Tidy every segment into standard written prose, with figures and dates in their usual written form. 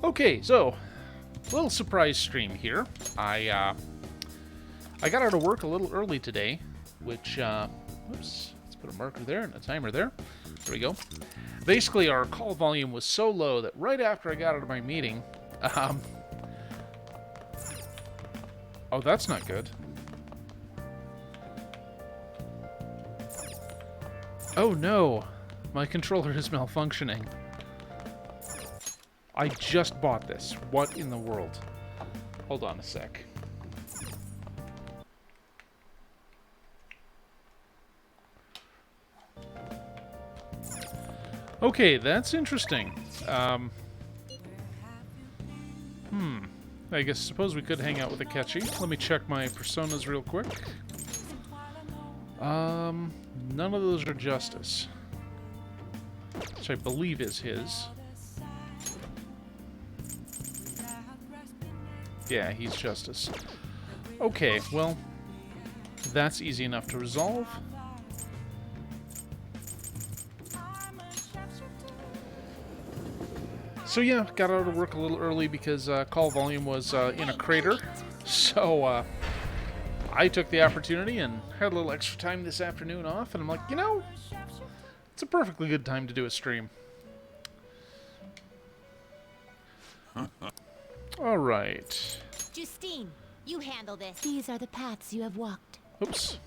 Okay, so little surprise stream here. I got out of work a little early today, which whoops, let's put a marker there and a timer there. There we go. Basically, our call volume was so low that right after I got out of my meeting, oh, that's not good. Oh no, my controller is malfunctioning. I just bought this. What in the world? Hold on a sec. Okay, that's interesting. I guess suppose we could hang out with Akechi. Let me check my personas real quick. None of those are Justice, which I believe is his. Yeah, he's Justice. Okay, well, that's easy enough to resolve. So yeah, got out of work a little early because call volume was in a crater. So I took the opportunity and had a little extra time this afternoon off, and I'm like, you know, it's a perfectly good time to do a stream. All right. Justine, you handle this. These are the paths you have walked. Oops.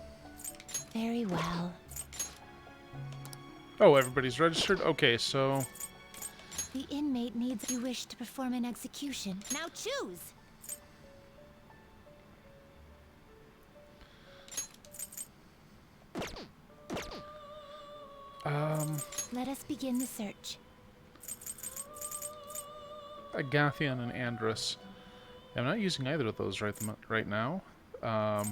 Very well. Oh, everybody's registered? Okay, so... The inmate needs you wish to perform an execution. Now choose! Let us begin the search. Agathion and Andrus. I'm not using either of those right now. Let's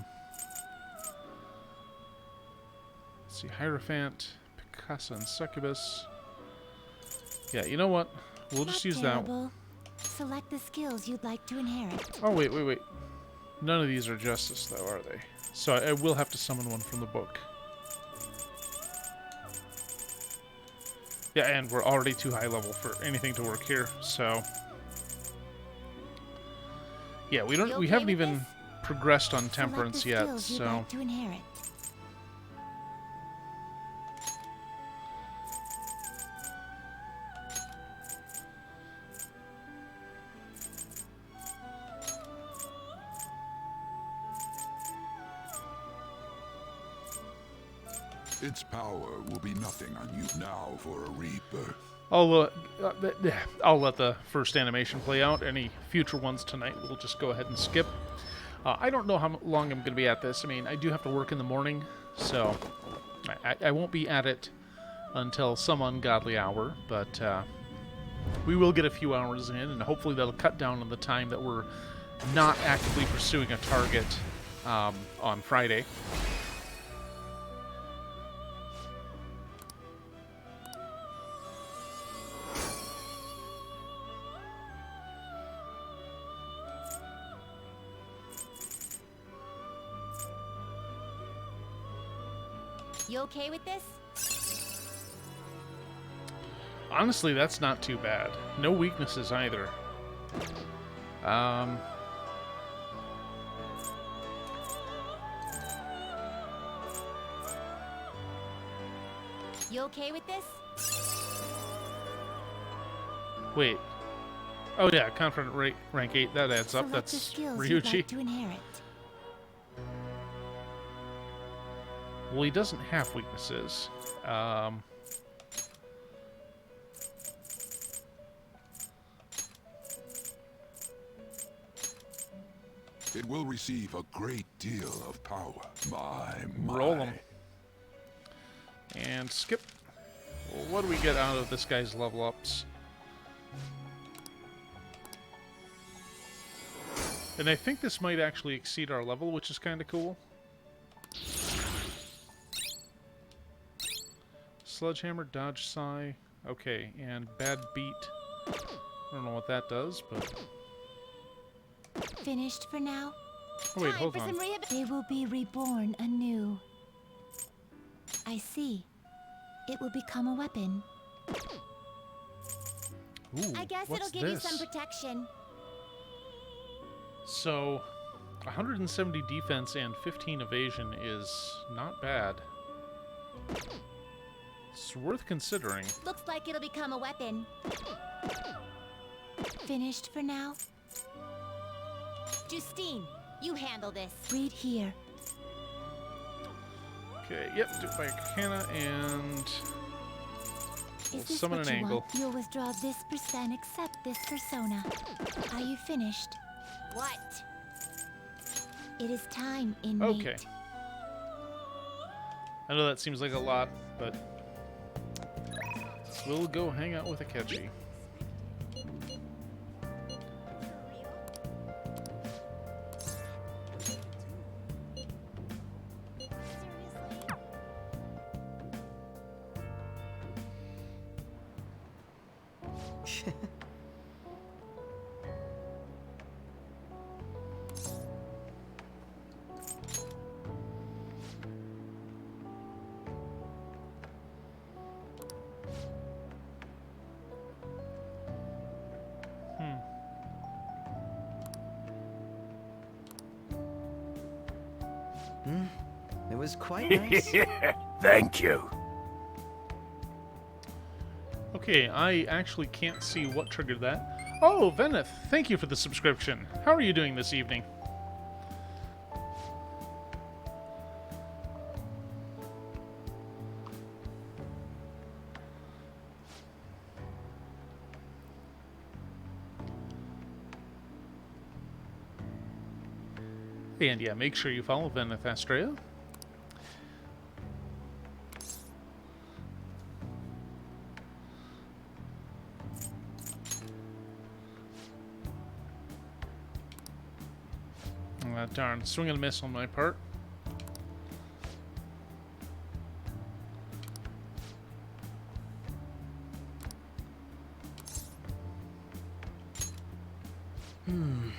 see, Hierophant, Picasa, and Succubus. Yeah, you know what? We'll just use that one. Select the skills you'd like to inherit. Oh, wait. None of these are Justice, though, are they? So I will have to summon one from the book. Yeah, and we're already too high level for anything to work here, so... Yeah, we haven't even progressed on Temperance yet, so... Like to inherit. Its power will be nothing on you now for a rebirth. I'll let the first animation play out. Any future ones tonight we'll just go ahead and skip. I don't know how long I'm going to be at this. I mean, I do have to work in the morning, so I won't be at it until some ungodly hour, but we will get a few hours in, and hopefully that'll cut down on the time that we're not actively pursuing a target on Friday. You okay with this? Honestly, that's not too bad. No weaknesses either. You okay with this? Wait. Oh yeah, Confident rank 8, that adds up. Select That's the skills Ryuji. you'd like to inherit. Well, he doesn't have weaknesses. It will receive a great deal of power. My. Roll him. And skip. Well, what do we get out of this guy's level ups? And I think this might actually exceed our level, which is kind of cool. Sledgehammer, Dodge Sigh. Okay, and Bad Beat. I don't know what that does, but... Finished for now? Oh wait, Time hold for on. some They will be reborn anew. I see. It will become a weapon. Ooh, I guess what's it'll give this? you some protection. So, 170 defense and 15 evasion is not bad. It's worth considering. Looks like it'll become a weapon. Finished for now? Justine, you handle this. Read here. Okay, yep, do it by Arcana and we'll Is this summon what an you angle. want? You'll withdraw this and accept this persona. Are you finished? What? It is time, inmate. Okay. I know that seems like a lot, but we'll go hang out with Akechi. It was quite nice. Thank you. Okay, I actually can't see what triggered that. Oh, Veneth, thank you for the subscription. How are you doing this evening? And yeah, make sure you follow Veneth Astrea. Darn, swing and a miss on my part. I'm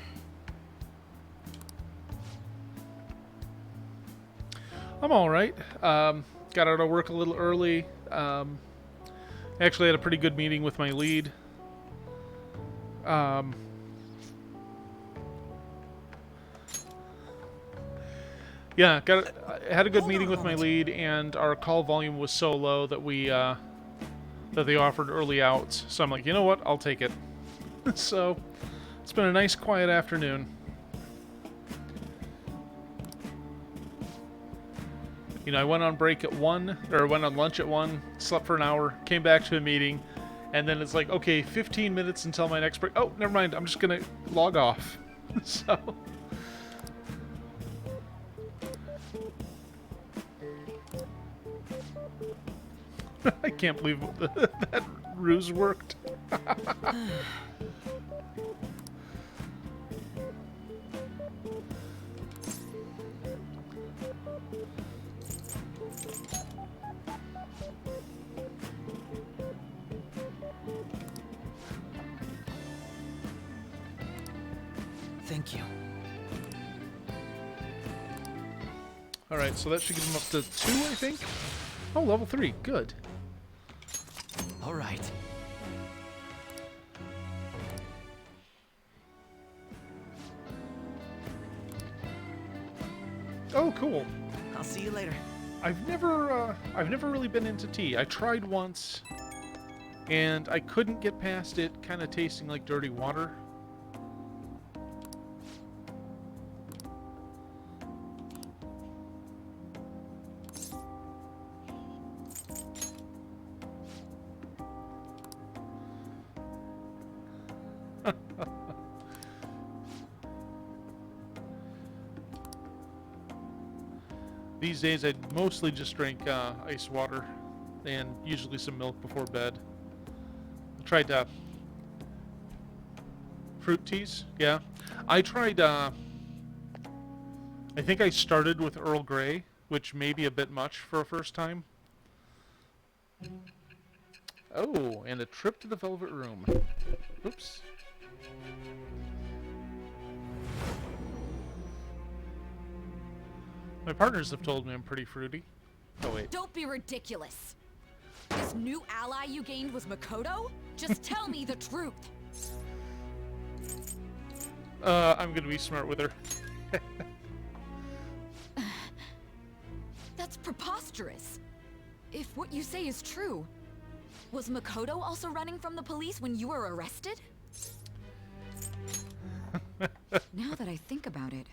alright. Got out of work a little early. Actually had a pretty good meeting with my lead. Yeah, had a good meeting with my lead, and our call volume was so low that we that they offered early outs. So I'm like, you know what? I'll take it. So it's been a nice, quiet afternoon. You know, I went on break at 1, or went on lunch at 1, slept for an hour, came back to a meeting, and then it's like, okay, 15 minutes until my next break. Oh, never mind. I'm just gonna log off. So. I can't believe that ruse worked. Thank you. Alright, so that should give him up to 2, I think? Oh, level 3. Good. All right. Oh, cool. I'll see you later. I've never really been into tea. I tried once, and I couldn't get past it kind of tasting like dirty water. These days, I mostly just drink ice water and usually some milk before bed. I tried fruit teas. Yeah, I tried. I think I started with Earl Grey, which may be a bit much for a first time. Oh, and a trip to the Velvet Room. Oops. My partners have told me I'm pretty fruity. Oh, wait. Don't be ridiculous. This new ally you gained was Makoto? Just tell me the truth. I'm gonna be smart with her. That's preposterous. If what you say is true, was Makoto also running from the police when you were arrested? Now that I think about it,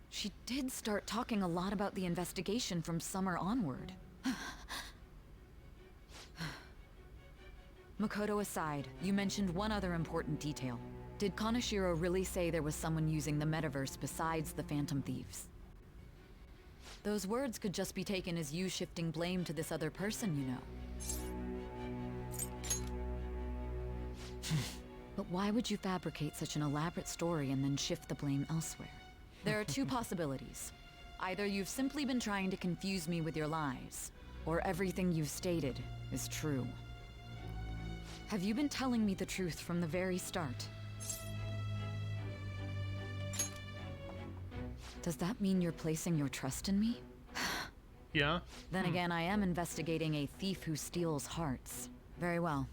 she did start talking a lot about the investigation from summer onward. Makoto aside, you mentioned one other important detail. Did Kaneshiro really say there was someone using the metaverse besides the Phantom Thieves? Those words could just be taken as you shifting blame to this other person, you know. But why would you fabricate such an elaborate story and then shift the blame elsewhere? There are two possibilities. Either you've simply been trying to confuse me with your lies, or everything you've stated is true. Have you been telling me the truth from the very start? Does that mean you're placing your trust in me? Yeah? Then again, I am investigating a thief who steals hearts. Very well.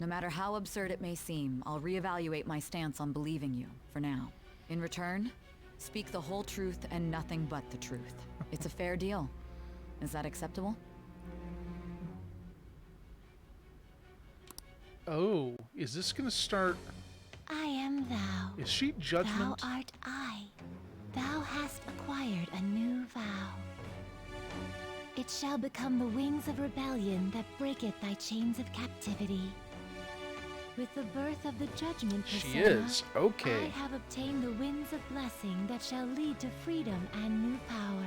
No matter how absurd it may seem, I'll reevaluate my stance on believing you, for now. In return, speak the whole truth and nothing but the truth. It's a fair deal. Is that acceptable? Oh, is this gonna start... I am thou. Is she Judgment? Thou art I. Thou hast acquired a new vow. It shall become the wings of rebellion that breaketh thy chains of captivity. With the birth of the judgment She persona, is. Okay. I have obtained the winds of blessing that shall lead to freedom and new power.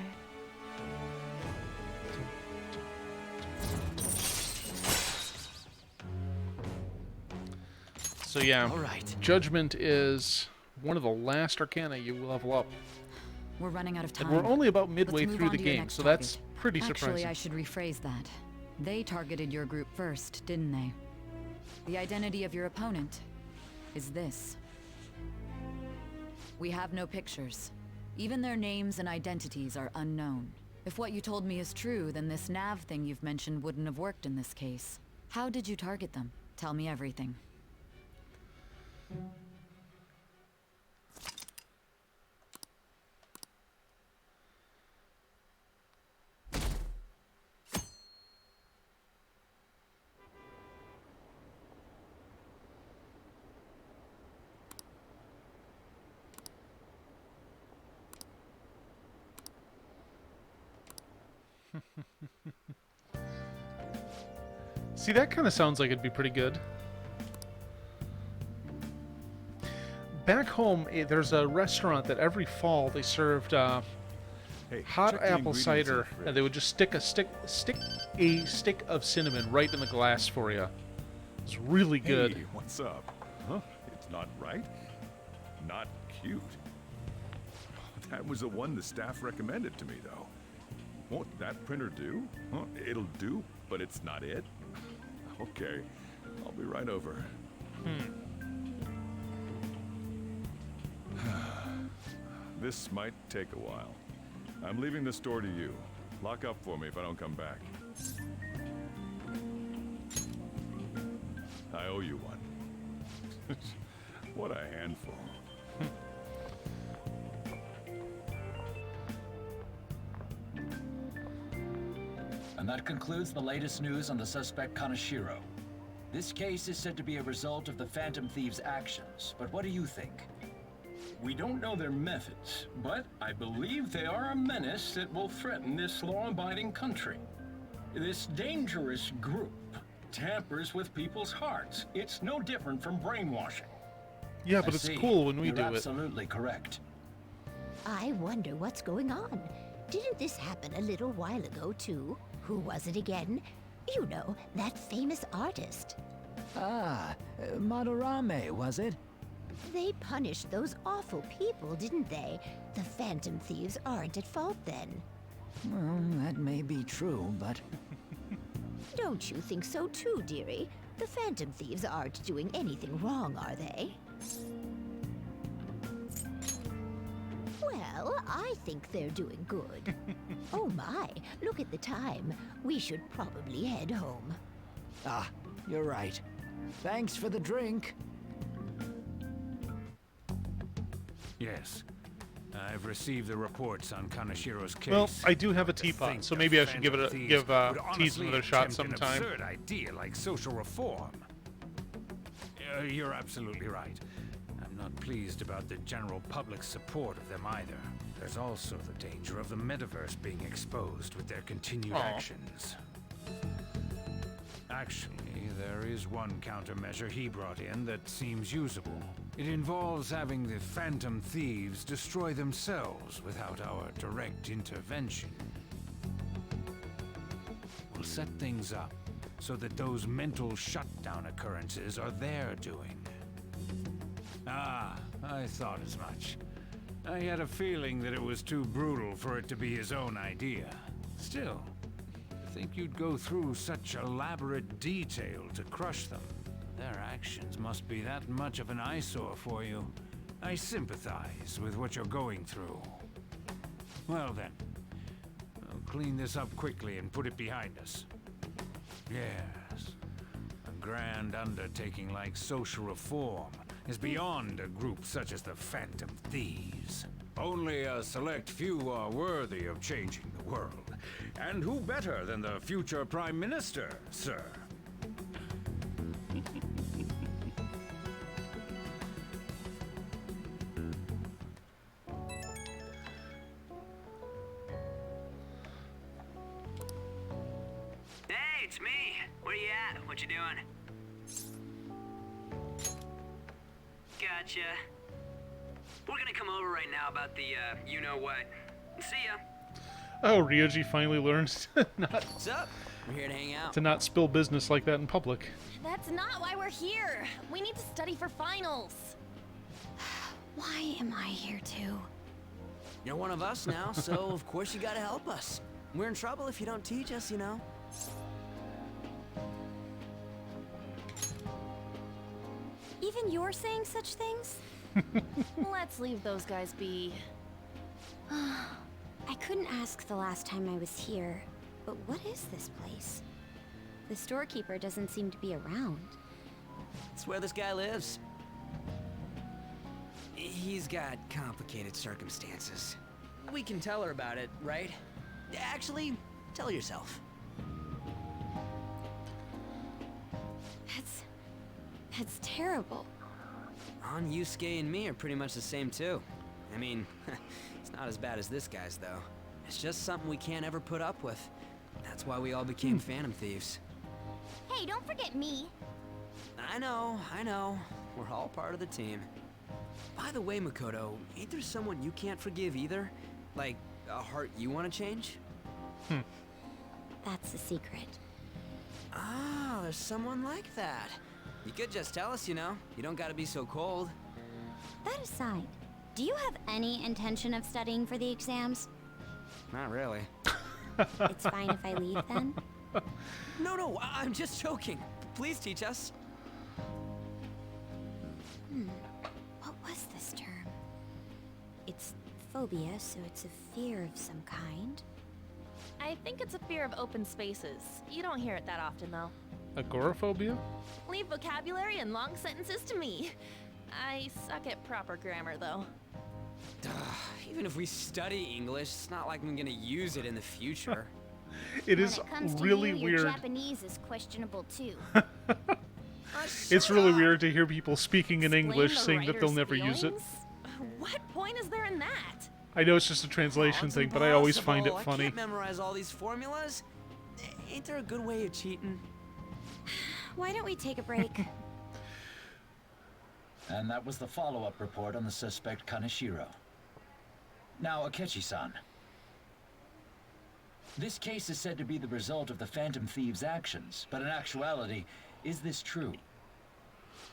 So yeah, All right. Judgment is one of the last arcana you will level up. We're running out of time. And we're only about midway Let's move through on the to your game, next so that's target. pretty Actually, surprising. I should rephrase that. They targeted your group first, didn't they? The identity of your opponent is this. We have no pictures. Even their names and identities are unknown. If what you told me is true, then this nav thing you've mentioned wouldn't have worked in this case. How did you target them? Tell me everything. See, that kind of sounds like it'd be pretty good. Back home, there's a restaurant that every fall they served Hey, hot check the apple ingredients cider, in the fridge. and they would just stick a stick of cinnamon right in the glass for you. It's really good. Hey, what's up? Huh? It's not right? Not cute. That was the one the staff recommended to me, though. Won't that printer do? Huh? It'll do, but it's not it? Okay, I'll be right over. This might take a while. I'm leaving the store to you. Lock up for me if I don't come back. I owe you one. What a handful. And that concludes the latest news on the suspect Kaneshiro. This case is said to be a result of the Phantom Thieves' actions, but what do you think? We don't know their methods, but I believe they are a menace that will threaten this law-abiding country. This dangerous group tampers with people's hearts. It's no different from brainwashing. Yeah, but I it's see. cool when we You're do it. absolutely correct. I wonder what's going on. Didn't this happen a little while ago, too? Who was it again? You know, that famous artist. Ah, Madarame, was it? They punished those awful people, didn't they? The Phantom Thieves aren't at fault then. Well, that may be true, but Don't you think so too, dearie? The Phantom Thieves aren't doing anything wrong, are they? Well, I think they're doing good. Oh my, look at the time. We should probably head home. you're right. Thanks for the drink. Yes. I've received the reports on Kanashiro's case. Well, I do have a To think teapot, so the maybe I should give Phantom it a Thieves give would Tease honestly another shot attempt an sometime. absurd idea like social reform. You're absolutely right. I'm not pleased about the general public's support of them either. There's also the danger of the metaverse being exposed with their continued actions. Actually, there is one countermeasure he brought in that seems usable. It involves having the Phantom Thieves destroy themselves without our direct intervention. We'll set things up so that those mental shutdown occurrences are their doing. Ah, I thought as much. I had a feeling that it was too brutal for it to be his own idea. Still, I think you'd go through such elaborate detail to crush them. Their actions must be that much of an eyesore for you. I sympathize with what you're going through. Well then, I'll clean this up quickly and put it behind us. Yes, a grand undertaking like social reform is beyond a group such as the Phantom Thieves. Only a select few are worthy of changing the world. And who better than the future Prime Minister, sir? Hey, it's me. Where you at? What you doing? Gotcha. We're gonna come over right now about the, you-know-what. See ya. Oh, Ryoji finally learns to What's up? We're here to hang out. not spill business like that in public. That's not why we're here. We need to study for finals. Why am I here too? You're one of us now, so of course you gotta help us. We're in trouble if you don't teach us, you know. Even you're saying such things? Let's leave those guys be. I couldn't ask the last time I was here, but what is this place? The storekeeper doesn't seem to be around. It's where this guy lives. He's got complicated circumstances. We can tell her about it, right? Actually, tell yourself. That's terrible. On Yusuke and me are pretty much the same too. I mean, it's not as bad as this guy's though. It's just something we can't ever put up with. That's why we all became Phantom Thieves. Hey, don't forget me. I know. We're all part of the team. By the way, Makoto, ain't there someone you can't forgive either? Like, a heart you want to change? That's the secret. Ah, there's someone like that. You could just tell us, you know. You don't gotta be so cold. That aside, do you have any intention of studying for the exams? Not really. It's fine if I leave then? No, I'm just joking. Please teach us. What was this term? It's phobia, so it's a fear of some kind. I think it's a fear of open spaces. You don't hear it that often, though. Agoraphobia? Leave vocabulary and long sentences to me. I suck at proper grammar, though. Even if we study English, it's not like I'm gonna use it in the future. It is When it comes to really you, your weird. Japanese is questionable too. It's really weird to hear people speaking in Explain English the saying that they'll writer's never use it. feelings? What point is there in that? I know it's just a translation It's thing, but I always find it impossible. I funny. can't memorize all these formulas. Ain't there a good way of cheating? Why don't we take a break? And that was the follow-up report on the suspect Kaneshiro. Now, Akechi-san. This case is said to be the result of the Phantom Thieves' actions, but in actuality, is this true?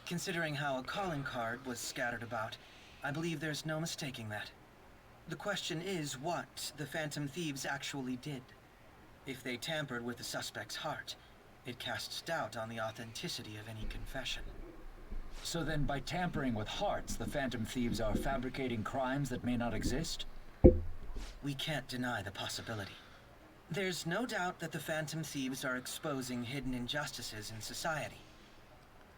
Considering how a calling card was scattered about, I believe there's no mistaking that. The question is what the Phantom Thieves actually did. If they tampered with the suspect's heart, it casts doubt on the authenticity of any confession. So then, by tampering with hearts, the Phantom Thieves are fabricating crimes that may not exist? We can't deny the possibility. There's no doubt that the Phantom Thieves are exposing hidden injustices in society.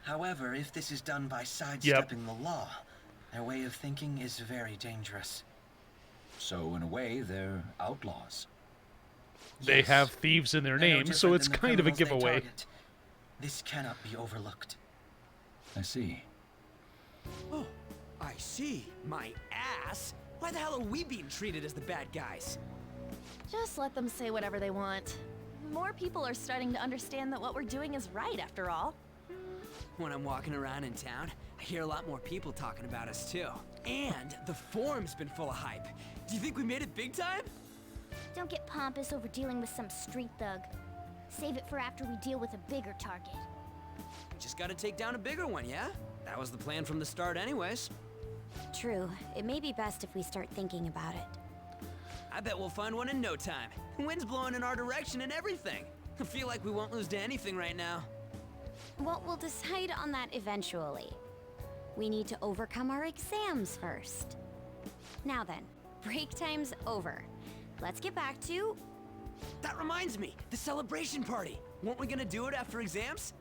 However, if this is done by sidestepping the law, their way of thinking is very dangerous. So, in a way, they're outlaws. They Yes. have thieves in their They are name, so different it's than the kind of a criminals they giveaway. target. This cannot be overlooked. I see. Oh, I see. My ass. Why the hell are we being treated as the bad guys? Just let them say whatever they want. More people are starting to understand that what we're doing is right, after all. When I'm walking around in town, I hear a lot more people talking about us too. And the forum's been full of hype. Do you think we made it big time? Don't get pompous over dealing with some street thug. Save it for after we deal with a bigger target. Just gotta take down a bigger one, yeah? That was the plan from the start anyways. True. It may be best if we start thinking about it. I bet we'll find one in no time. Wind's blowing in our direction and everything. I feel like we won't lose to anything right now. Well, we'll decide on that eventually. We need to overcome our exams first. Now then, break time's over. Let's get back to... That reminds me, the celebration party. Weren't we gonna do it after exams?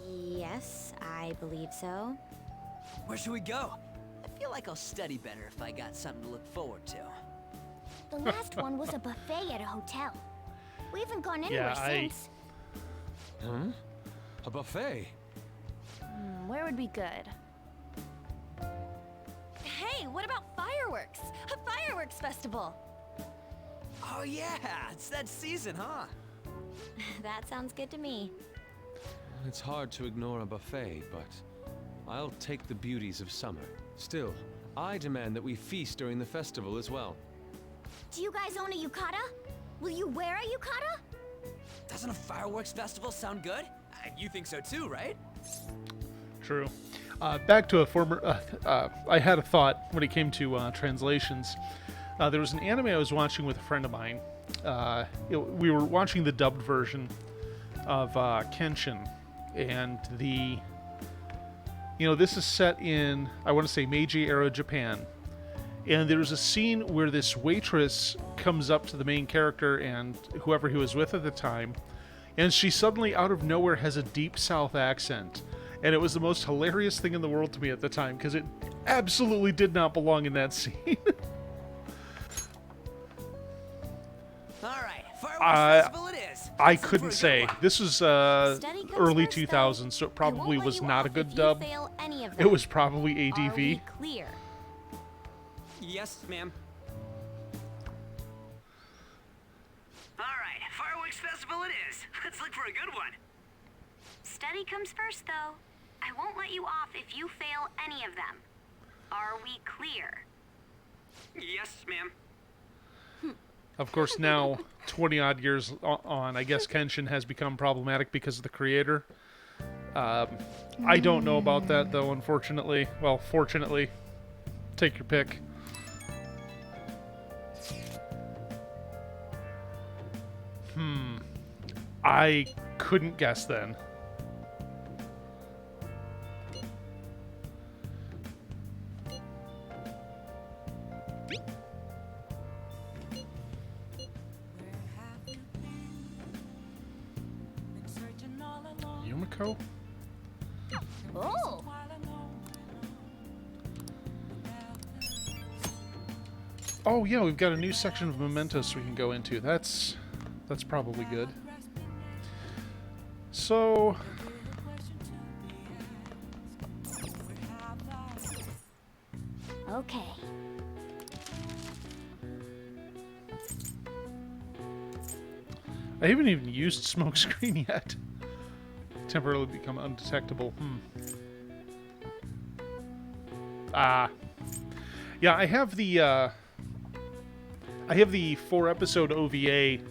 Yes, I believe so. Where should we go? I feel like I'll study better if I got something to look forward to. The last one was a buffet at a hotel. We haven't gone anywhere since. Huh? A buffet? Where would be good? Hey, what about fireworks? A fireworks festival! Oh yeah, it's that season, huh? That sounds good to me. It's hard to ignore a buffet, but I'll take the beauties of summer. Still, I demand that we feast during the festival as well. Do you guys own a yukata? Will you wear a yukata? Doesn't a fireworks festival sound good? You think so too, right? True. Back to a former... I had a thought when it came to translations. There was an anime I was watching with a friend of mine. We were watching the dubbed version of Kenshin. And the... this is set in, I want to say, Meiji-era Japan. And there's a scene where this waitress comes up to the main character and whoever he was with at the time, and she suddenly, out of nowhere, has a deep South accent. And it was the most hilarious thing in the world to me at the time, because it absolutely did not belong in that scene. Alright, fireworks festival it is. I couldn't say. This was early 2000s, so it probably was not a good dub. It was probably ADV. Clear. Yes, ma'am. Alright, fireworks festival it is. Let's look for a good one. Study comes first, though. I won't let you off if you fail any of them. Are we clear? Yes, ma'am. Of course, now, 20-odd years on, I guess Kenshin has become problematic because of the creator. I don't know about that, though, unfortunately. Well, fortunately. Take your pick. I couldn't guess then. Yumiko? Oh! Oh yeah, we've got a new section of mementos we can go into. That's probably good. So... Okay. I haven't even used smokescreen yet. Temporarily become undetectable. Yeah, I have the 4-episode OVA,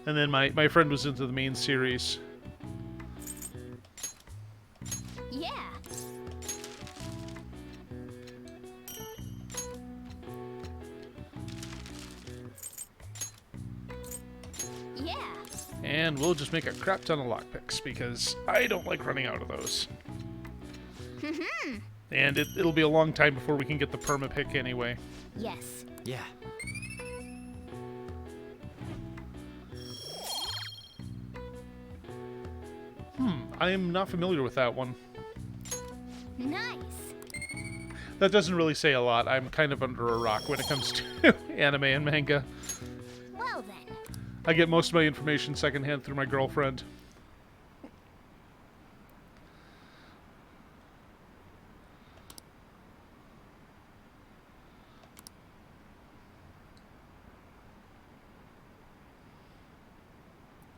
and then my friend was into the main series. Yeah. Yeah. And we'll just make a crap ton of lockpicks, because I don't like running out of those. And it'll be a long time before we can get the perma-pick anyway. Yes. Yeah. I am not familiar with that one. Nice. That doesn't really say a lot. I'm kind of under a rock when it comes to anime and manga. Well then. I get most of my information secondhand through my girlfriend.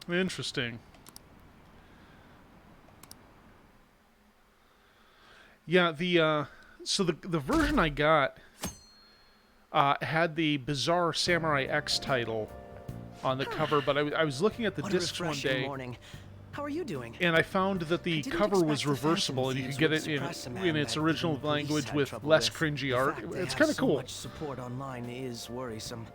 Interesting. Yeah, so the version I got had the bizarre Samurai X title on the cover, but I was looking at the discs one day. Morning. How are you doing? And I found that the cover was reversible, and you could get it in its original language with less cringy art. It's kind of cool. Much support online is worrisome.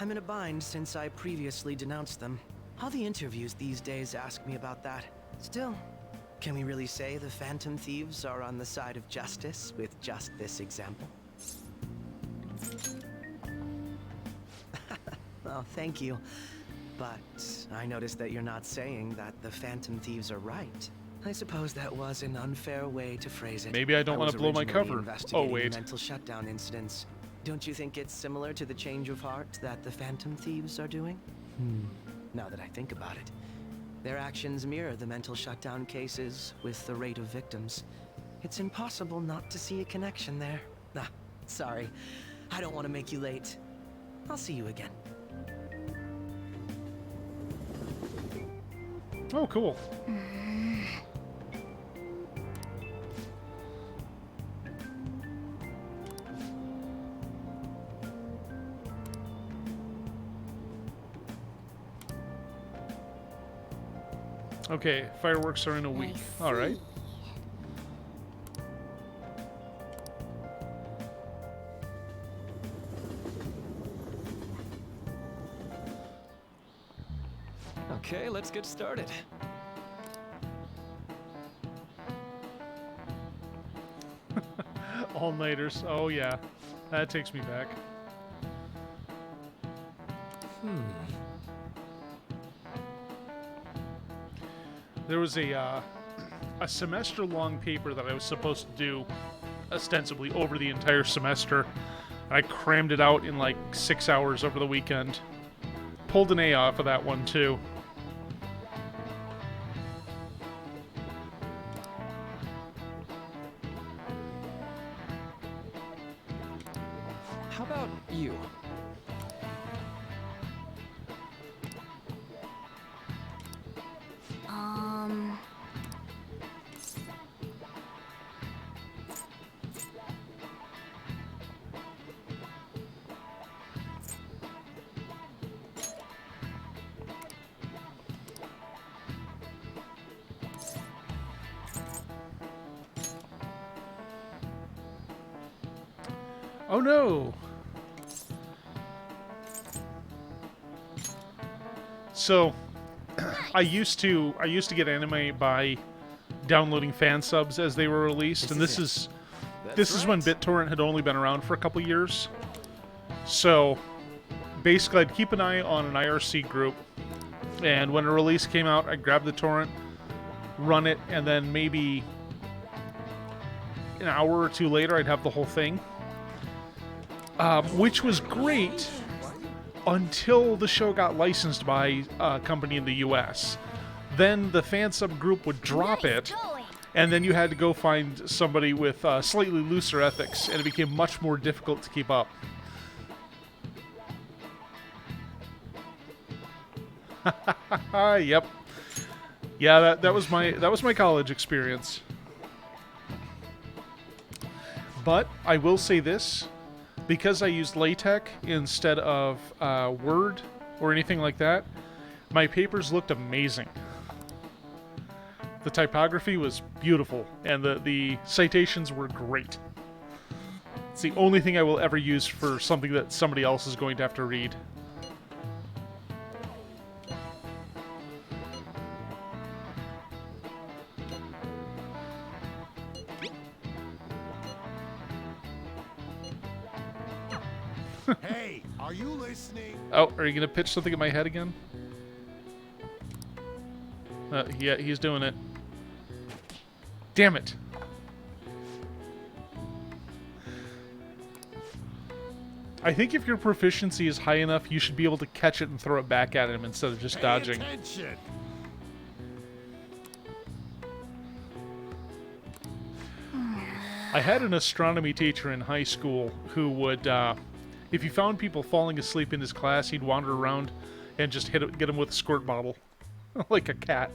I'm in a bind since I previously denounced them. All the interviews these days ask me about that. Still, can we really say the Phantom Thieves are on the side of justice with just this example? Well, thank you. But I noticed that you're not saying that the Phantom Thieves are right. I suppose that was an unfair way to phrase it. Maybe I don't want to blow my cover. Oh, wait. Mental shutdown incidents. Don't you think it's similar to the change of heart that the Phantom Thieves are doing? Now that I think about it, their actions mirror the mental shutdown cases with the rate of victims. It's impossible not to see a connection there. Ah, sorry. I don't want to make you late. I'll see you again. Oh, cool. Okay, fireworks are in a week. All right. Okay, let's get started. All-nighters. Oh, yeah. That takes me back. There was a semester-long paper that I was supposed to do ostensibly over the entire semester. I crammed it out in like 6 hours over the weekend. Pulled an A off of that one, too. How about you? Oh no! So, I used to get anime by downloading fan subs as they were released, and this is when BitTorrent had only been around for a couple years. So, basically, I'd keep an eye on an IRC group, and when a release came out, I'd grab the torrent, run it, and then maybe an hour or two later, I'd have the whole thing. Which was great until the show got licensed by a company in the US. Then the fan sub group would drop it, and then you had to go find somebody with slightly looser ethics, and it became much more difficult to keep up. Yep. Yeah, that was my college experience. But I will say this. Because I used LaTeX instead of Word or anything like that, my papers looked amazing. The typography was beautiful, and the citations were great. It's the only thing I will ever use for something that somebody else is going to have to read. Hey, are you listening? Oh, are you going to pitch something in my head again? Yeah, he's doing it. Damn it. I think if your proficiency is high enough, you should be able to catch it and throw it back at him instead of just dodging. Attention. I had an astronomy teacher in high school who would, if he found people falling asleep in his class, he'd wander around and just get them with a squirt bottle, like a cat.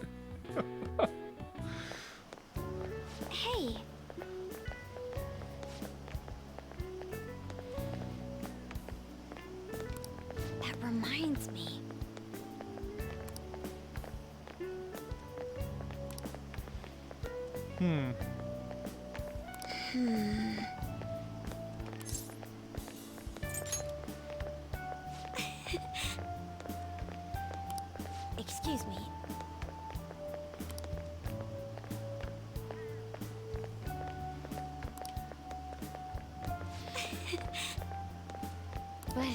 Hey. That reminds me. Hmm. Excuse me. But...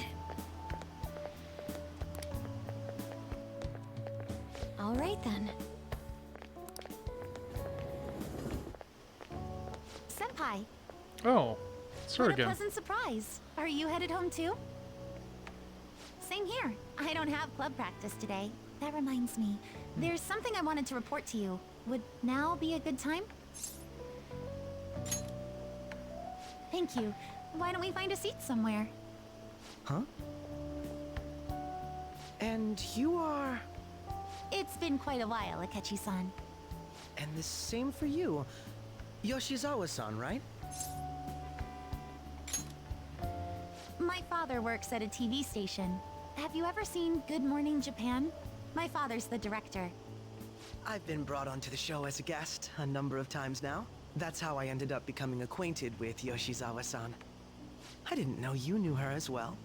All right then. Senpai, Oh, it's her what a again. pleasant surprise. Are you headed home too? Same here. I don't have club practice today. That reminds me, there's something I wanted to report to you. Would now be a good time? Thank you. Why don't we find a seat somewhere? Huh? And you are... It's been quite a while, Akechi-san. And the same for you. Yoshizawa-san, right? My father works at a TV station. Have you ever seen Good Morning Japan? My father's the director. I've been brought onto the show as a guest a number of times now. That's how I ended up becoming acquainted with Yoshizawa-san. I didn't know you knew her as well.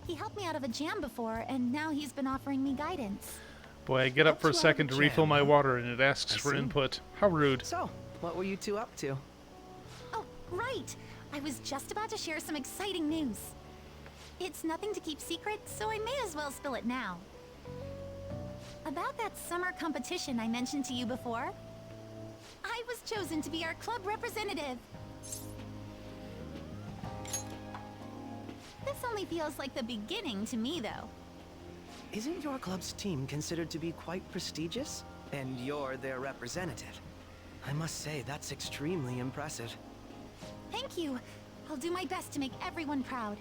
He helped me out of a jam before, and now he's been offering me guidance. Boy, I get up for a second to refill my water and it asks for input. How rude. So, what were you two up to? Oh, right! I was just about to share some exciting news. It's nothing to keep secret, so I may as well spill it now. About that summer competition I mentioned to you before, I was chosen to be our club representative. This only feels like the beginning to me, though. Isn't your club's team considered to be quite prestigious? And you're their representative. I must say, that's extremely impressive. Thank you. I'll do my best to make everyone proud.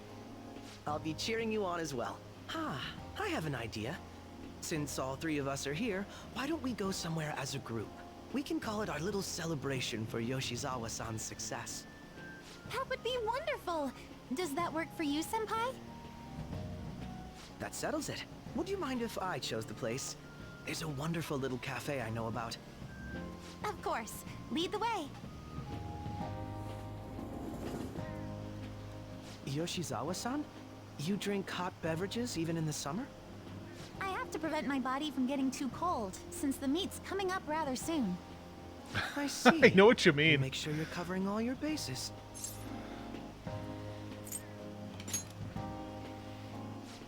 I'll be cheering you on as well. I have an idea. Since all three of us are here, why don't we go somewhere as a group? We can call it our little celebration for Yoshizawa-san's success. That would be wonderful! Does that work for you, Senpai? That settles it. Would you mind if I chose the place? There's a wonderful little cafe I know about. Of course. Lead the way. Yoshizawa-san? You drink hot beverages even in the summer? I have to prevent my body from getting too cold, since the meet's coming up rather soon. I see. I know what you mean. Make sure you're covering all your bases.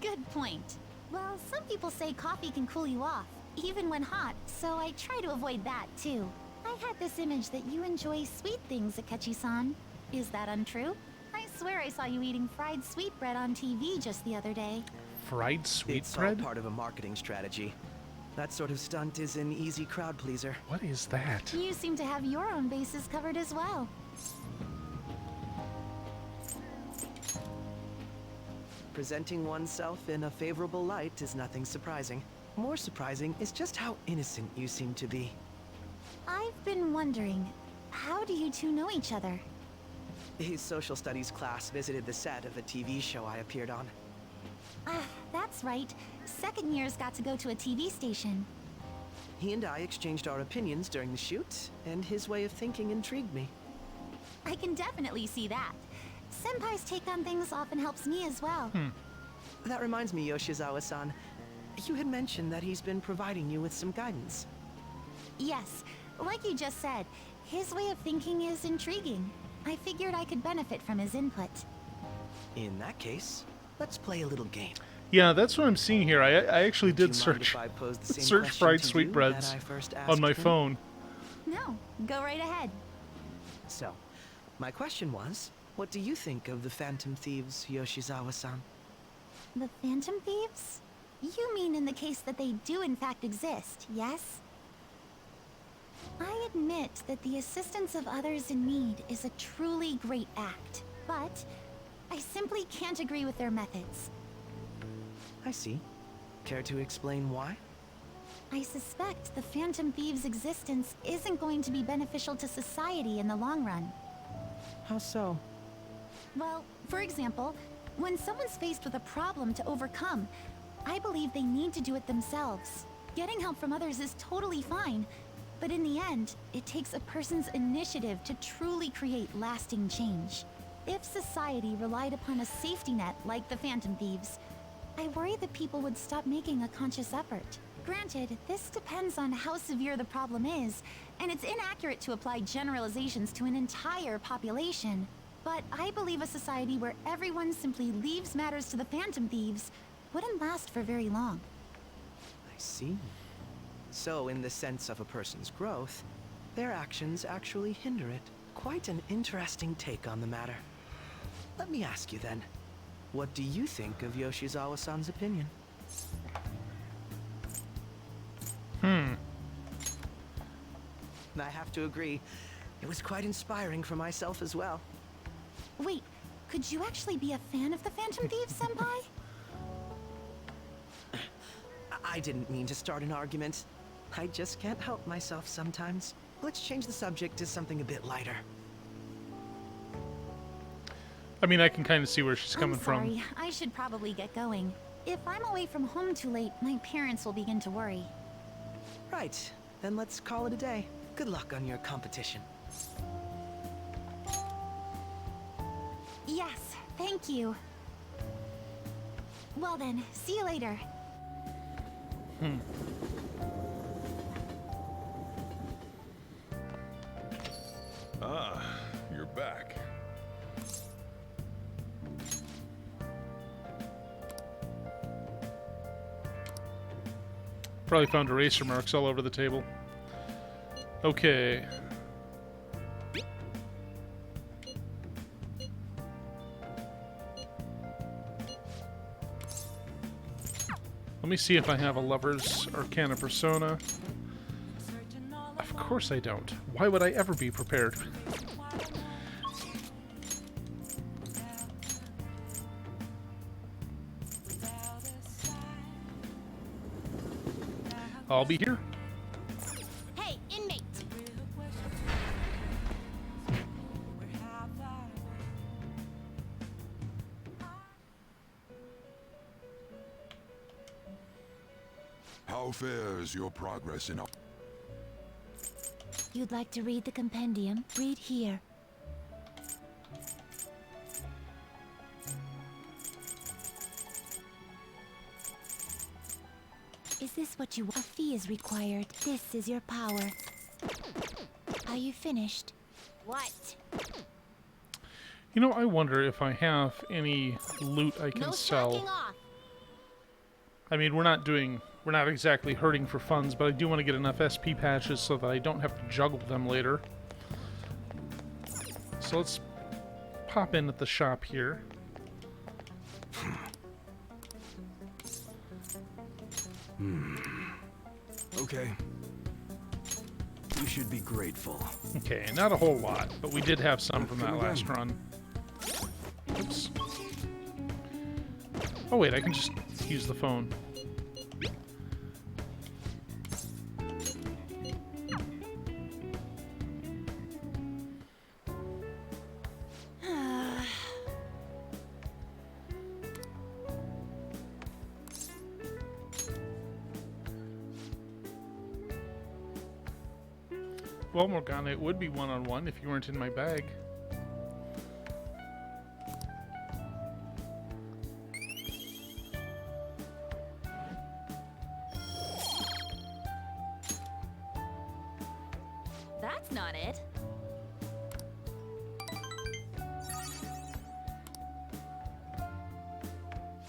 Good point. Well, some people say coffee can cool you off, even when hot, so I try to avoid that, too. I had this image that you enjoy sweet things, Akechi-san. Is that untrue? I swear I saw you eating fried sweetbread on TV just the other day. Fried sweetbread? It's all part of a marketing strategy. That sort of stunt is an easy crowd pleaser. What is that? You seem to have your own bases covered as well. Presenting oneself in a favorable light is nothing surprising. More surprising is just how innocent you seem to be. I've been wondering, how do you two know each other? His social studies class visited the set of a TV show I appeared on. Ah, that's right. Second years got to go to a TV station. He and I exchanged our opinions during the shoot, and his way of thinking intrigued me. I can definitely see that. Senpai's take on things often helps me as well. That reminds me, Yoshizawa-san. You had mentioned that he's been providing you with some guidance. Yes, like you just said, his way of thinking is intriguing. I figured I could benefit from his input. In that case, let's play a little game. Yeah, that's what I'm seeing here. I actually did Would you mind search if I posed the same search question fried to you sweetbreads that I first on my asked him? phone. No, go right ahead. So, my question was, what do you think of the Phantom Thieves, Yoshizawa-san? The Phantom Thieves? You mean in the case that they do in fact exist, yes? I admit that the assistance of others in need is a truly great act, but I simply can't agree with their methods. I see. Care to explain why? I suspect the Phantom Thieves' existence isn't going to be beneficial to society in the long run. How so? Well, for example, when someone's faced with a problem to overcome, I believe they need to do it themselves. Getting help from others is totally fine, but in the end, it takes a person's initiative to truly create lasting change. If society relied upon a safety net like the Phantom Thieves, I worry that people would stop making a conscious effort. Granted, this depends on how severe the problem is, and it's inaccurate to apply generalizations to an entire population. But I believe a society where everyone simply leaves matters to the Phantom Thieves wouldn't last for very long. I see. So, in the sense of a person's growth, their actions actually hinder it. Quite an interesting take on the matter. Let me ask you then, what do you think of Yoshizawa-san's opinion? I have to agree, it was quite inspiring for myself as well. Wait, could you actually be a fan of the Phantom Thieves, Senpai? I didn't mean to start an argument. I just can't help myself sometimes. Let's change the subject to something a bit lighter. I mean, I can kind of see where she's coming I'm from. sorry, I should probably get going. If I'm away from home too late, my parents will begin to worry. Right, then let's call it a day. Good luck on your competition. Yes, thank you. Well then, see you later. Ah, you're back. Probably found eraser marks all over the table. Okay. Let me see if I have a Lover's Arcana Persona. Of course I don't. Why would I ever be prepared? I'll be here. Hey, inmate! How fares your progress in... You'd like to read the compendium? Read here. Is this what you want? A fee is required. This is your power. Are you finished? What? You know, I wonder if I have any loot I can No sell. slacking off. I mean, we're not exactly hurting for funds, but I do want to get enough SP patches so that I don't have to juggle them later. So let's pop in at the shop here. Okay. You should be grateful. Okay, not a whole lot, but we did have some from that Come last again. run. Oops. Oh wait, I can just use the phone. Well, Morgana, it would be one-on-one if you weren't in my bag. that's not it.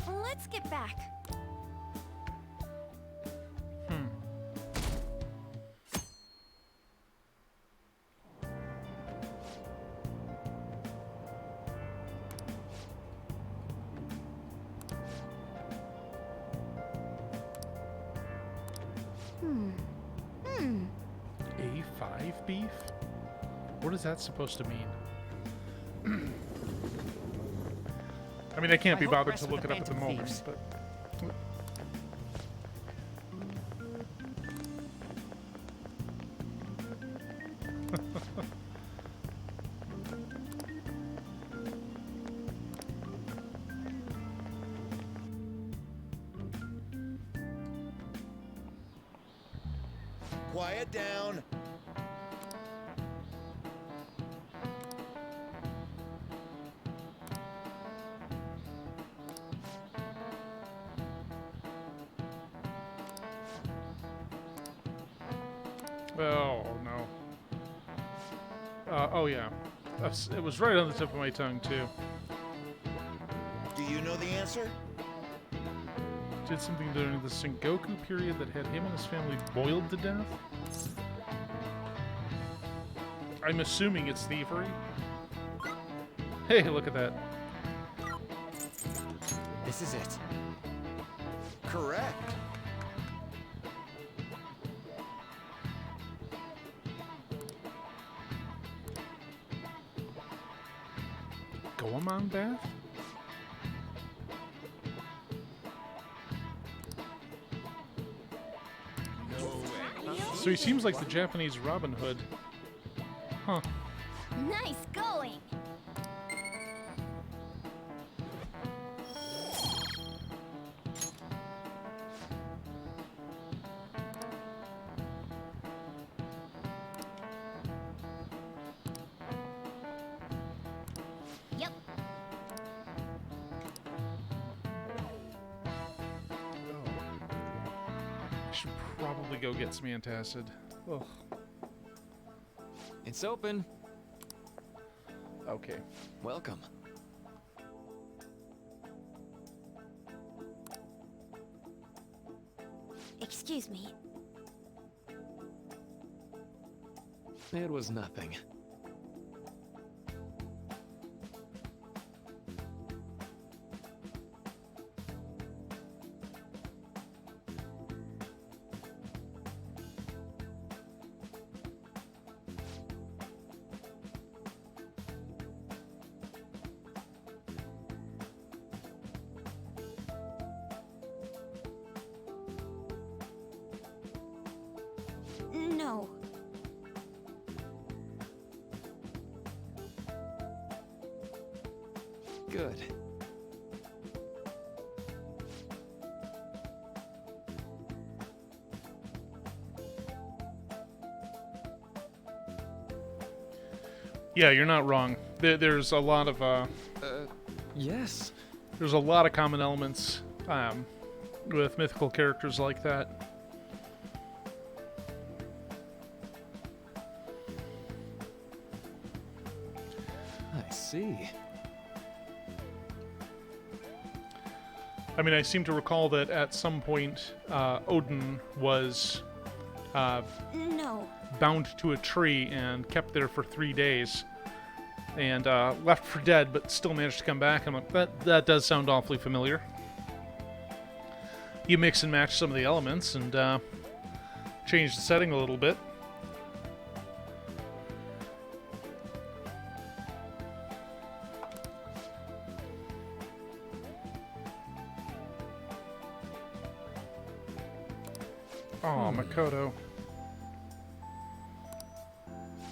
Let's get back. A5 beef? What is that supposed to mean? I mean, I can't be bothered to look it up at the moment, but... Quiet down. Oh, no. Oh, yeah. It was right on the tip of my tongue, too. Do you know the answer? Did something during the Sengoku period that had him and his family boiled to death? I'm assuming it's thievery. Hey, look at that. This is it. Correct. Goemon bath? So he seems like the Japanese Robin Hood. Huh. Nice going. Yep. I should probably go get some antacid. Ugh. It's open. Okay. Welcome. Excuse me. It was nothing. No. Good. Yeah, you're not wrong. There's a lot of yes. There's a lot of common elements with mythical characters like that. I see. I mean, I seem to recall that at some point Odin was No. bound to a tree and kept there for 3 days, and left for dead, but still managed to come back. I'm like, that does sound awfully familiar. You mix and match some of the elements and change the setting a little bit. Oh, Makoto.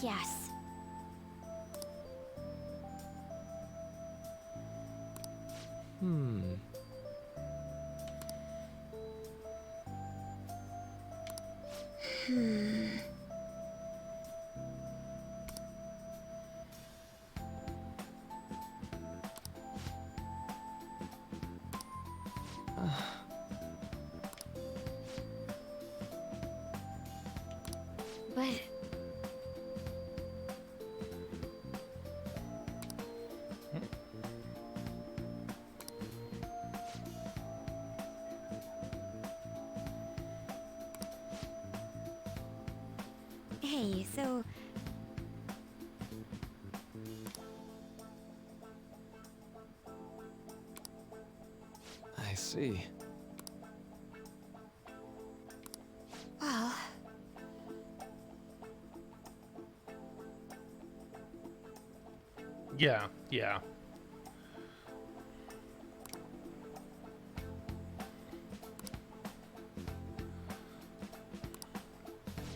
Yes. But Hey, so... I see. Well... Yeah, yeah.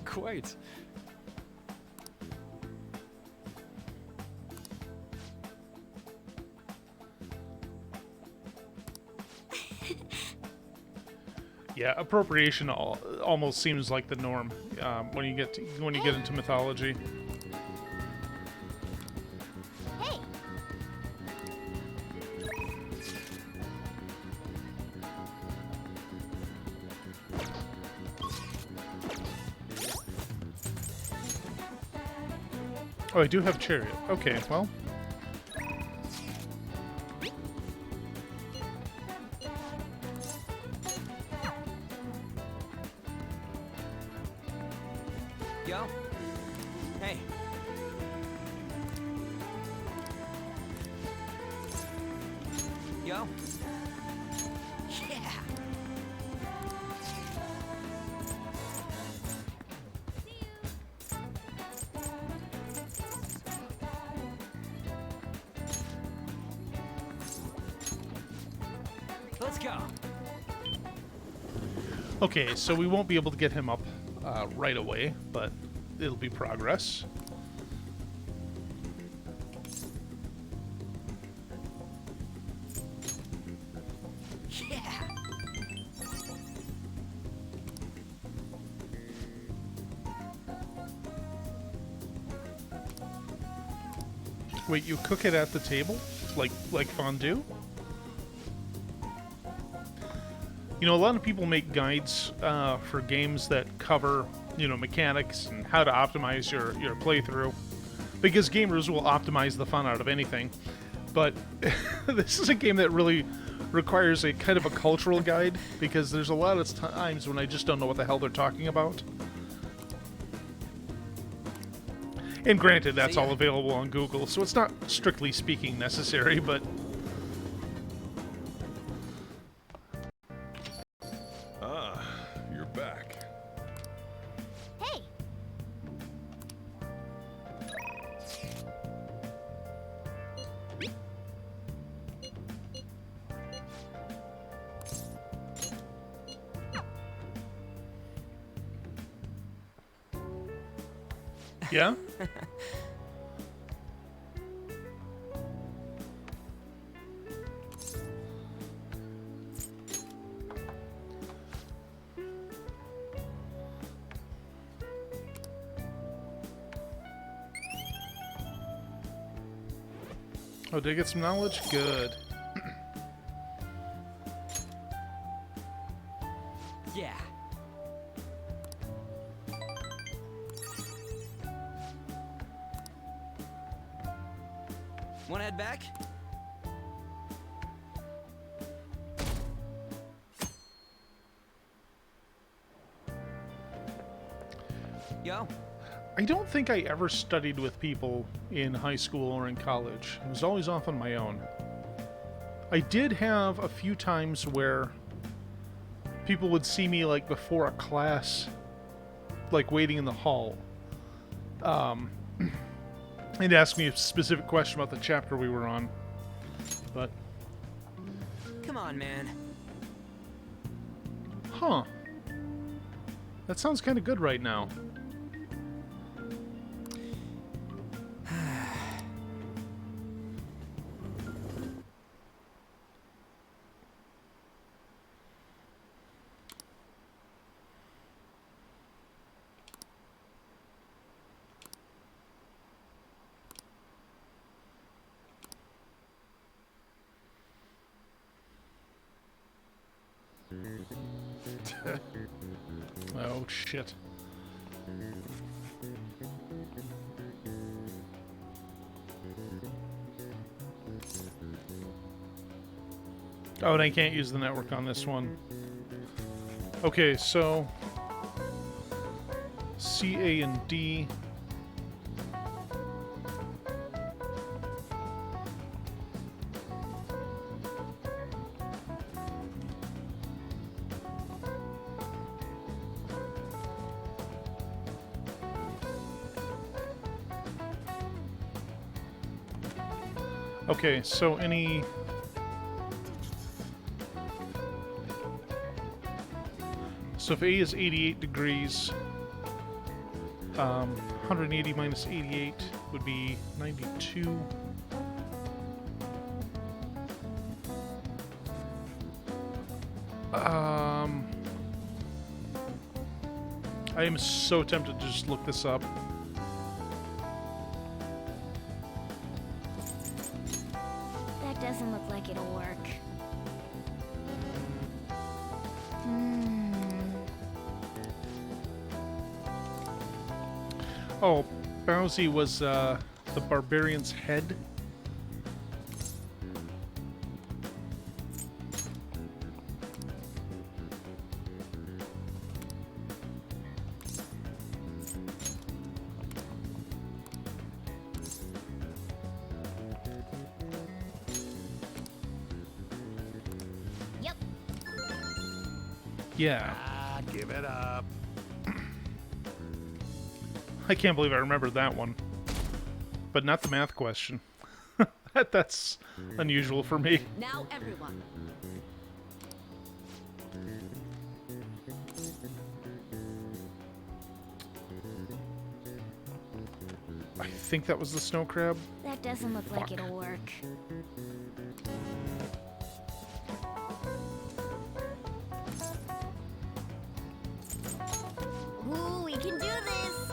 Quite. Yeah, appropriation almost seems like the norm when you get into mythology. Hey! Oh, I do have chariot. Okay, well. Yo. Hey. Yo. Yeah. Let's go. Okay, so we won't be able to get him up right away, but it'll be progress. Yeah. Wait, you cook it at the table? Like fondue? You know, a lot of people make guides for games that cover, you know, mechanics and how to optimize your playthrough, because gamers will optimize the fun out of anything. But this is a game that really requires a kind of a cultural guide, because there's a lot of times when I just don't know what the hell they're talking about. And granted, that's all available on Google, so it's not strictly speaking necessary, but... You're back. Hey! Yeah? Oh, did I get some knowledge? Good. Yeah. Wanna head back? Yo. I don't think I ever studied with people in high school or in college. I was always off on my own. I did have a few times where people would see me, like, before a class, like, waiting in the hall, and ask me a specific question about the chapter we were on. But... Come on, man. Huh. That sounds kind of good right now. Oh, shit. Oh, and I can't use the network on this one. Okay, so C, A, and D. Okay, so any... So if A is 88 degrees, 180 minus 88 would be 92. I am so tempted to just look this up. That doesn't look like it'll work. Oh, Bowsy was the barbarian's head. Yep. Yeah. Ah, give it up. I can't believe I remembered that one. But not the math question. That's unusual for me. Now everyone. I think that was the snow crab. That doesn't look like it'll work. Ooh, we can do this!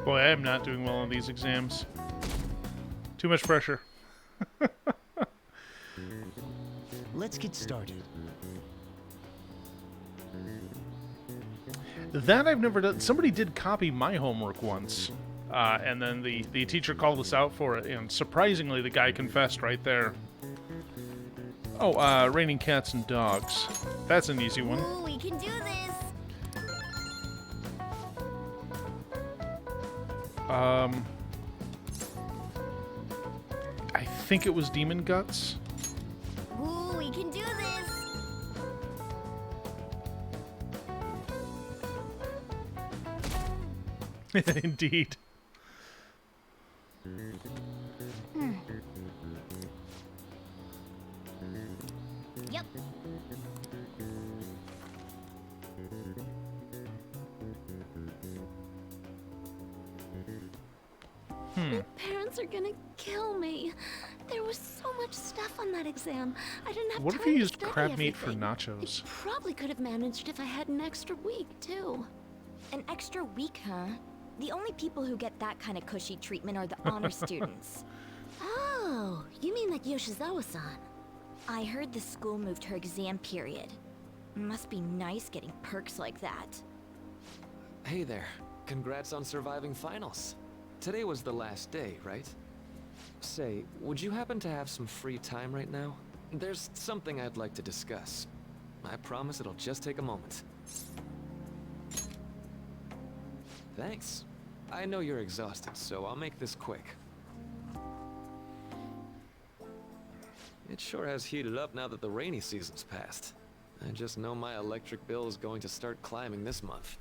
Boy, I am not doing well on these exams. Too much pressure. Let's get started. That I've never done. Somebody did copy my homework once. And then the teacher called us out for it, and surprisingly the guy confessed right there. Oh, raining cats and dogs. That's an easy one. Ooh, we can do this! I think it was Demon Guts. Ooh, we can do this! Indeed. Yep. My parents are gonna kill me. There was so much stuff on that exam. I didn't have What time if you to used study crab meat for everything. nachos? I probably could have managed if I had an extra week, too. An extra week, huh? The only people who get that kind of cushy treatment are the honor students. Oh, you mean like Yoshizawa-san? I heard the school moved her exam period. Must be nice getting perks like that. Hey there. Congrats on surviving finals. Today was the last day, right? Say, would you happen to have some free time right now? There's something I'd like to discuss. I promise it'll just take a moment. Thanks. I know you're exhausted, so I'll make this quick. It sure has heated up now that the rainy season's passed. I just know my electric bill is going to start climbing this month.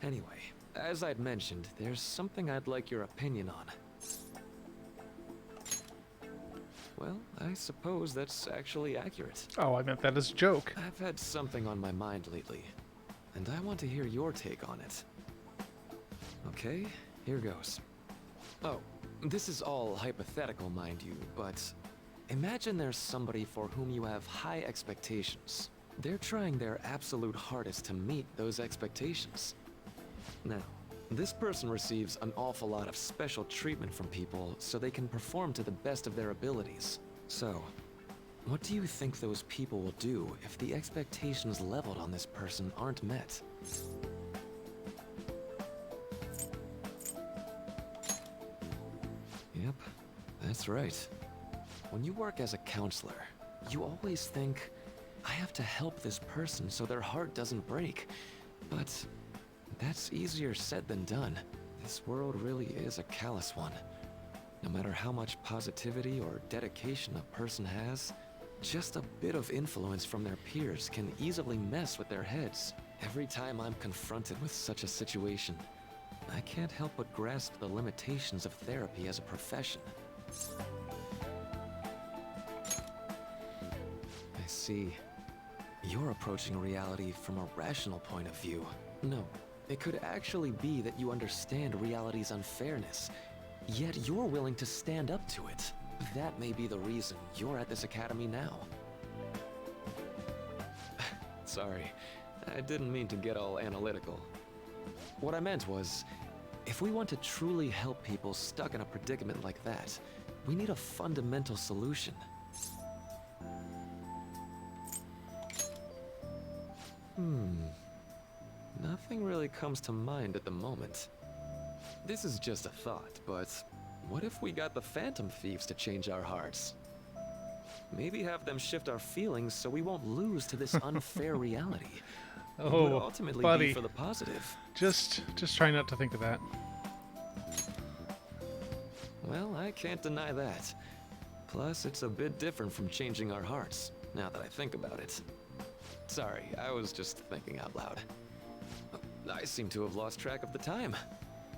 Anyway, as I'd mentioned, there's something I'd like your opinion on. Well, I suppose that's actually accurate. Oh, I meant that as a joke. I've had something on my mind lately, and I want to hear your take on it. Okay, here goes. Oh, this is all hypothetical, mind you, but imagine there's somebody for whom you have high expectations. They're trying their absolute hardest to meet those expectations. Now, this person receives an awful lot of special treatment from people so they can perform to the best of their abilities. So, what do you think those people will do if the expectations leveled on this person aren't met? Yep, that's right. When you work as a counselor, you always think, I have to help this person so their heart doesn't break. But that's easier said than done. This world really is a callous one. No matter how much positivity or dedication a person has, just a bit of influence from their peers can easily mess with their heads. Every time I'm confronted with such a situation, I can't help but grasp the limitations of therapy as a profession. I see. You're approaching reality from a rational point of view. No, it could actually be that you understand reality's unfairness, yet you're willing to stand up to it. That may be the reason you're at this academy now. Sorry, I didn't mean to get all analytical. What I meant was, if we want to truly help people stuck in a predicament like that, we need a fundamental solution. Nothing really comes to mind at the moment. This is just a thought, but what if we got the Phantom Thieves to change our hearts? Maybe have them shift our feelings so we won't lose to this unfair reality. It would ultimately buddy. be for the positive. Just try not to think of that. Well, I can't deny that. Plus, it's a bit different from changing our hearts, now that I think about it. Sorry, I was just thinking out loud. I seem to have lost track of the time.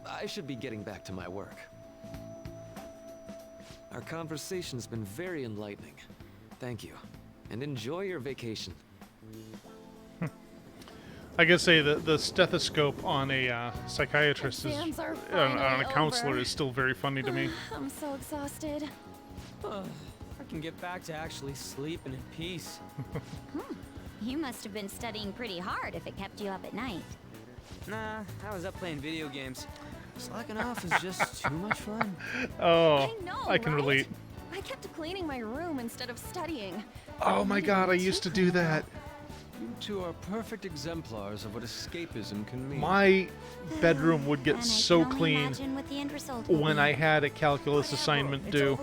I should be getting back to my work. Our conversation's been very enlightening. Thank you, and enjoy your vacation. I gotta say the stethoscope on a psychiatrist is, Exams are on a counselor over. is still very funny to me. I'm so exhausted. I can get back to actually sleeping in peace. You must have been studying pretty hard if it kept you up at night. Nah, I was up playing video games. Slacking off is just too much fun. Oh, I know, I can right? relate. I kept cleaning my room instead of studying. Oh my god, I used to do that. You two are perfect exemplars of what escapism can mean. My bedroom would get And I so can only clean imagine what the end result will when be. I had a calculus assignment due.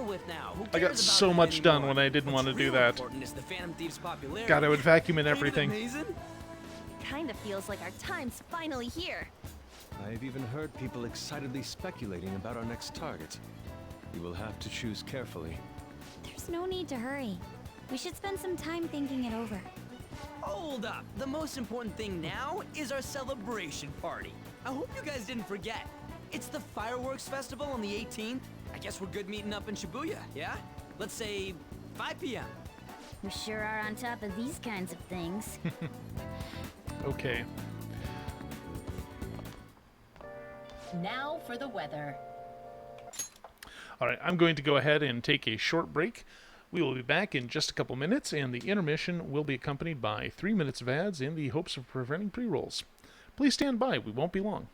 I got so much done when I didn't want to do that. The Phantom Thieves' popularity. God, I would vacuum in Ain't it everything. amazing? Kind of feels like our time's finally here. I've even heard people excitedly speculating about our next target. You will have to choose carefully. There's no need to hurry. We should spend some time thinking it over. Hold up! The most important thing now is our celebration party. I hope you guys didn't forget. It's the fireworks festival on the 18th. I guess we're good meeting up in Shibuya, yeah? Let's say 5 p.m. We sure are on top of these kinds of things. Okay. Now for the weather. All right, I'm going to go ahead and take a short break. We will be back in just a couple minutes, and the intermission will be accompanied by 3 minutes of ads in the hopes of preventing pre-rolls. Please stand by. We won't be long.